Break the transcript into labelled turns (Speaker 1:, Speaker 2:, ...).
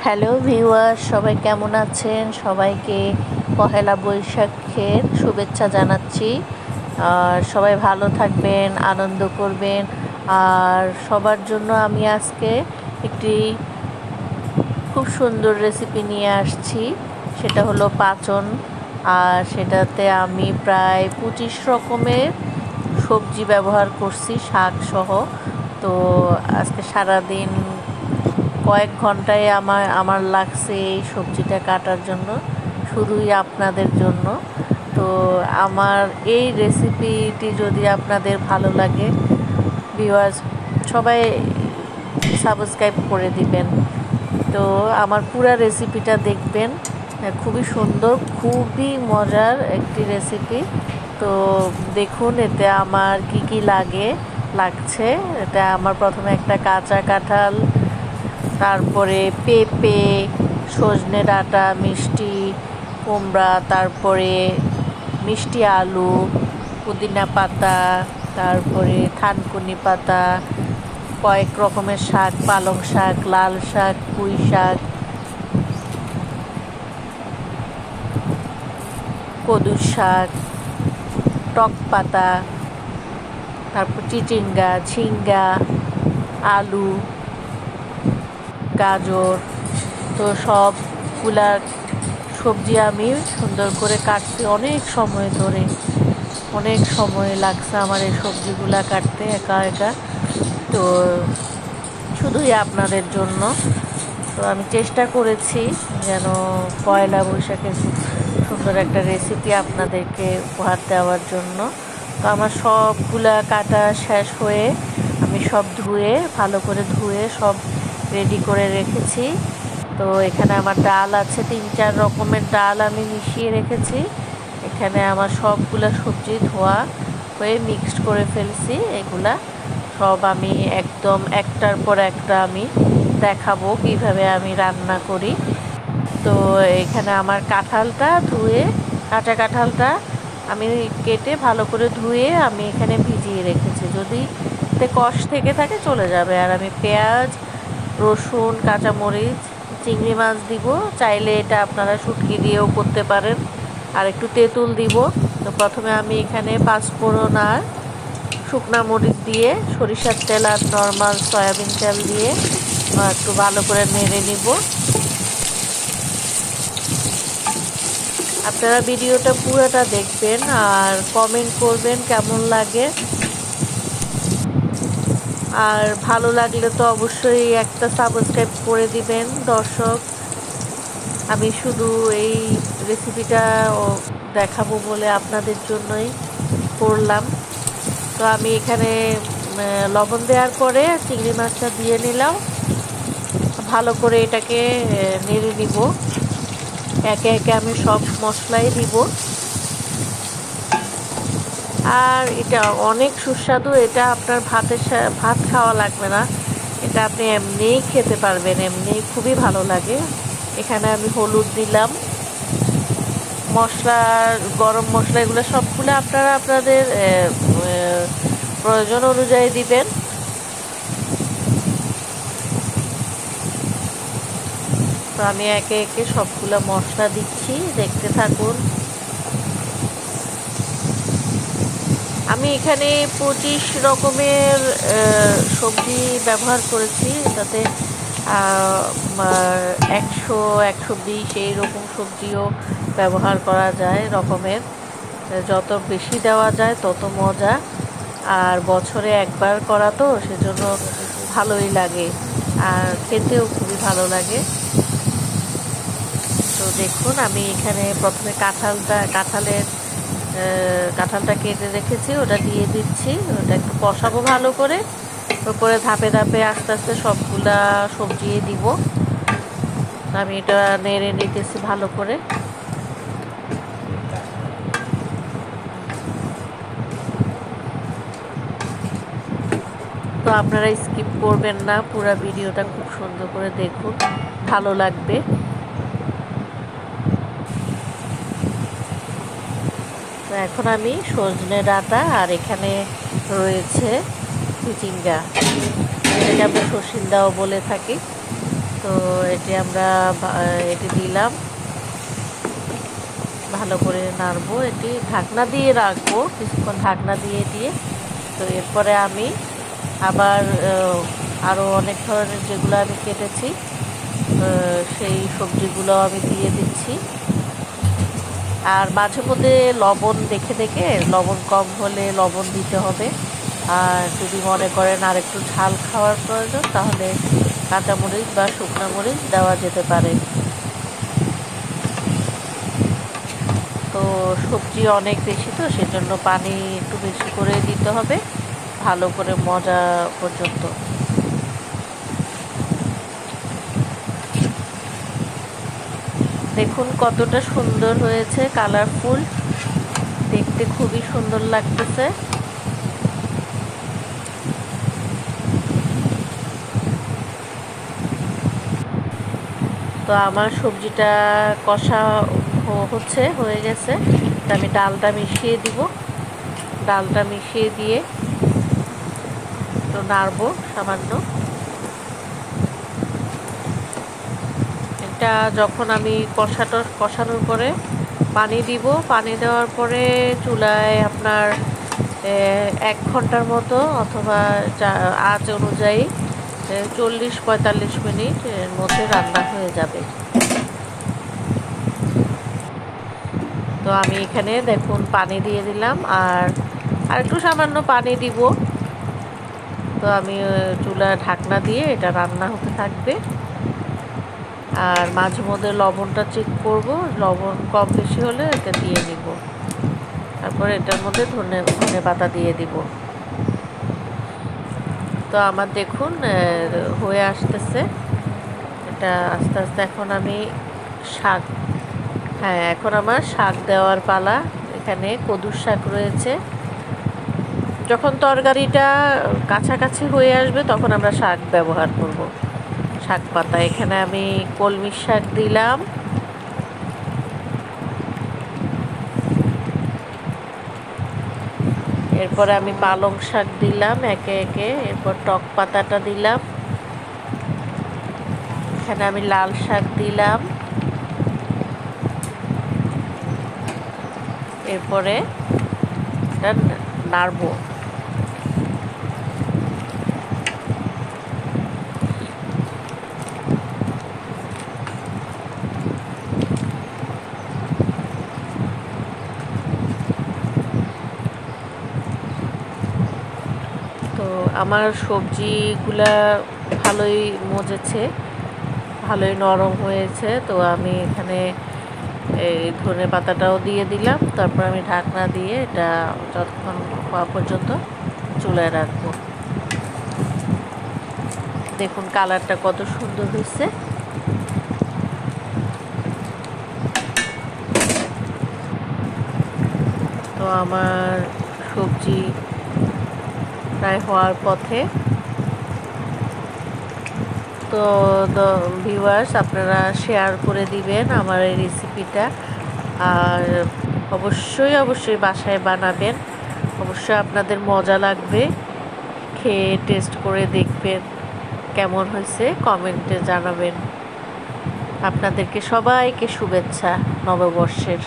Speaker 1: Hello viewers, সবাই কেমন আছেন? সবাইকে পহেলা বৈশাখের শুভেচ্ছা জানাচ্ছি। আর সবাই ভালো থাকবেন, আনন্দ করবেন। আর সবার জন্য আমি আজকে একটি খুব সুন্দর রেসিপি নিয়ে আসছি, সেটা হলো পাচন। আর সেটাতে আমি প্রায় 25 রকমের সবজি ব্যবহার করছি, শাক সহ। তো আজকে সারাদিন কয়েক ঘন্টায় আমার লাগছে এই সবজিটা কাটার জন্য, শুধুই আপনাদের জন্য। তো আমার এই রেসিপিটি যদি আপনাদের ভালো লাগে, ভিউয়ার্স সবাই সাবস্ক্রাইব করে দিবেন। তো আমার পুরো রেসিপিটা দেখবেন, খুবই সুন্দর, খুবই মজার একটি রেসিপি। তো দেখুন এতে আমার কি কি লাগছে। এটা আমার প্রথমে একটা কাঁচা কাঁঠাল, তারপরে পেঁপে, সজনে ডাঁটা, মিষ্টি কুমড়া, তারপরে মিষ্টি আলু, পুদিনা পাতা, তারপরে থানকুনি পাতা, কয়েক রকমের শাক, পালং শাক, লাল শাক, পুঁই শাক, কদু শাক, টক পাতা, তারপর চিচিঙ্গা, ঝিঙ্গা, আলু, গাজর। তো সবগুলা সবজি আমি সুন্দর করে কাটতে অনেক সময় ধরে, অনেক সময় লাগছে আমার এই সবজিগুলা কাটতে একা একা। তো শুধুই আপনাদের জন্য। তো আমি চেষ্টা করেছি যেন পয়লা বৈশাখের খুব সুন্দর একটা রেসিপি আপনাদেরকে উপহার দেওয়ার জন্য। তো আমার সবগুলা কাটা শেষ হয়ে আমি সব ভালো করে ধুয়ে সব রেডি করে রেখেছি। তো এখানে আমার ডাল আছে, 3-4 রকমের ডাল আমি মিশিয়ে রেখেছি। এখানে আমার সবগুলা সবজি ধোয়া হয়ে মিক্সড করে ফেলছি। এগুলা সব আমি একদম একটার পর একটা আমি দেখাবো কিভাবে আমি রান্না করি। তো এখানে আমার কাঁঠালটা কাঁচা কাঁঠালটা আমি কেটে ভালো করে ধুয়ে আমি এখানে ভিজিয়ে রেখেছি, যদি এতে কষ থেকে থাকে চলে যাবে। আর আমি পেঁয়াজ, রসুন, কাঁচামরিচ, চিংড়ি মাছ দিব, চাইলে এটা আপনারা শুটকি দিয়েও করতে পারেন, আর একটু তেঁতুল দিব। তো প্রথমে আমি এখানে পাঁচফোড়ন আর শুকনা মরিচ দিয়ে, সরিষার তেল আর নর্মাল সয়াবিন তেল দিয়ে একটু ভালো করে নেড়ে নিব। আপনারা ভিডিওটা পুরোটা দেখবেন আর কমেন্ট করবেন কেমন লাগে। আর ভালো লাগলে তো অবশ্যই একটা সাবস্ক্রাইব করে দিবেন দর্শক। আমি শুধু এই রেসিপিটা দেখাবো বলে আপনাদের জন্যই করলাম। তো আমি এখানে লবণ দেওয়ার পরে চিংড়ি মাছটা দিয়ে নিলাম, ভালো করে এটাকে নেড়ে নিব। একে একে আমি সব মশলাই দিব। আর এটা অনেক সুস্বাদু, এটা আপনার ভাত খাওয়া লাগবে না, এটা আপনি এমনিই খেতে পারবেন, এমনিই খুবই ভালো লাগে। এখানে আমি হলুদ দিলাম, মশলা, গরম মশলা, এগুলো সবগুলো আপনারা আপনাদের প্রয়োজন অনুযায়ী দিবেন। তো আমি একে একে সবগুলো মশলা দিচ্ছি, দেখতে থাকুন। আমি এখানে 25 রকমের সবজি ব্যবহার করেছি, তাতে 100-120 এইরকম সবজিও ব্যবহার করা যায় রকমের। যত বেশি দেওয়া যায় তত মজা। আর বছরে একবার করা তো সেজন্য ভালোই লাগে, আর খেতেও খুবই ভালো লাগে। তো দেখুন আমি এখানে প্রথমে কাঁঠালটা কেটে রেখেছি, ওটা দিয়ে দিচ্ছি। ওটা একটু কষাবো ভালো করে, তারপরে ধাপে ধাপে আস্তে আস্তে সবগুলা সবজি দিব। আমি এটা নেড়ে নিতেছি ভালো করে। তো আপনারা স্কিপ করবেন না, পুরো ভিডিওটা খুব সুন্দর করে দেখুন, ভালো লাগবে। তো এখন আমি সজনে ডাঁটা আর এখানে রয়েছে চিচিঙ্গা, এটাকে আমরা সসিন্দাও বলে থাকি। তো এটি আমরা এটি দিলাম, ভালো করে নাড়বো। এটি ঢাকনা দিয়ে রাখবো কিছুক্ষণ, ঢাকনা দিয়ে দিয়ে। তো এরপরে আমি আবার আরও অনেক ধরনের যেগুলো আমি কেটেছি সেই সবজিগুলো আমি দিয়ে দিচ্ছি। আর মাঝে মধ্যে লবণ দেখে দেখে, লবণ কম হলে লবণ দিতে হবে। আর যদি মনে করেন আর একটু ঝাল খাওয়ার প্রয়োজন, তাহলে কাঁচামরিচ বা শুকনো মরিচ দেওয়া যেতে পারে। তো সবজি অনেক বেশি, তো সেজন্য পানি একটু বেশি করে দিতে হবে ভালো করে মজা পর্যন্ত। দেখুন কতটা সুন্দর হয়েছে, কালারফুল, দেখতে খুবই সুন্দর লাগতেছে। তো আমার সবজিটা কষা হয়ে গেছে। তো আমি ডালটা মিশিয়ে দিব। ডালটা মিশিয়ে দিয়ে তো নাড়বো সামান্য। এটা যখন আমি কষানোর পরে পানি দিব, পানি দেওয়ার পরে চুলায় আপনার 1 ঘন্টার মতো অথবা আঁচ অনুযায়ী 40-45 মিনিট এর মধ্যে রান্না হয়ে যাবে। তো আমি এখানে দেখুন পানি দিয়ে দিলাম, আর একটু সামান্য পানি দিব। তো আমি চুলা ঢাকনা দিয়ে এটা রান্না হতে থাকবে। আর মাঝে মধ্যে লবণটা চেক করব, লবণ কম বেশি হলে এটা দিয়ে নিব। তারপরে এটার মধ্যে ধনে পাতা দিয়ে দিব। তো আমার দেখুন হয়ে আসতেছে এটা আস্তে আস্তে। এখন আমি শাক, এখন আমার শাক দেওয়ার পালা। এখানে কদুর শাক রয়েছে। যখন তরকারিটা কাছাকাছি হয়ে আসবে তখন আমরা শাক ব্যবহার করব, শাক পাতা। এখানে আমি কলমি শাক দিলাম, এরপরে আমি পালং শাক দিলাম একে একে, এরপর টক পাতাটা দিলাম, এখানে আমি লাল শাক দিলাম, এরপরে এটা নাড়বো। তো আমার সবজিগুলা ভালোই মজেছে, ভালোই নরম হয়েছে। তো আমি এখানে এই ধনে পাতাটাও দিয়ে দিলাম। তারপর আমি ঢাকনা দিয়ে এটা যতক্ষণ হওয়া পর্যন্ত চুলায় রাখবো। দেখুন কালারটা কত সুন্দর হয়েছে। তো আমার সবজি প্রায় হওয়ার পথে। তো ভিউয়ার্স, আপনারা শেয়ার করে দিবেন আমার এই রেসিপিটা। আর অবশ্যই বাসায় বানাবেন, অবশ্যই আপনাদের মজা লাগবে। খেয়ে টেস্ট করে দেখবেন কেমন হয়েছে, কমেন্টে জানাবেন। আপনাদেরকে সবাইকে শুভেচ্ছা নববর্ষের।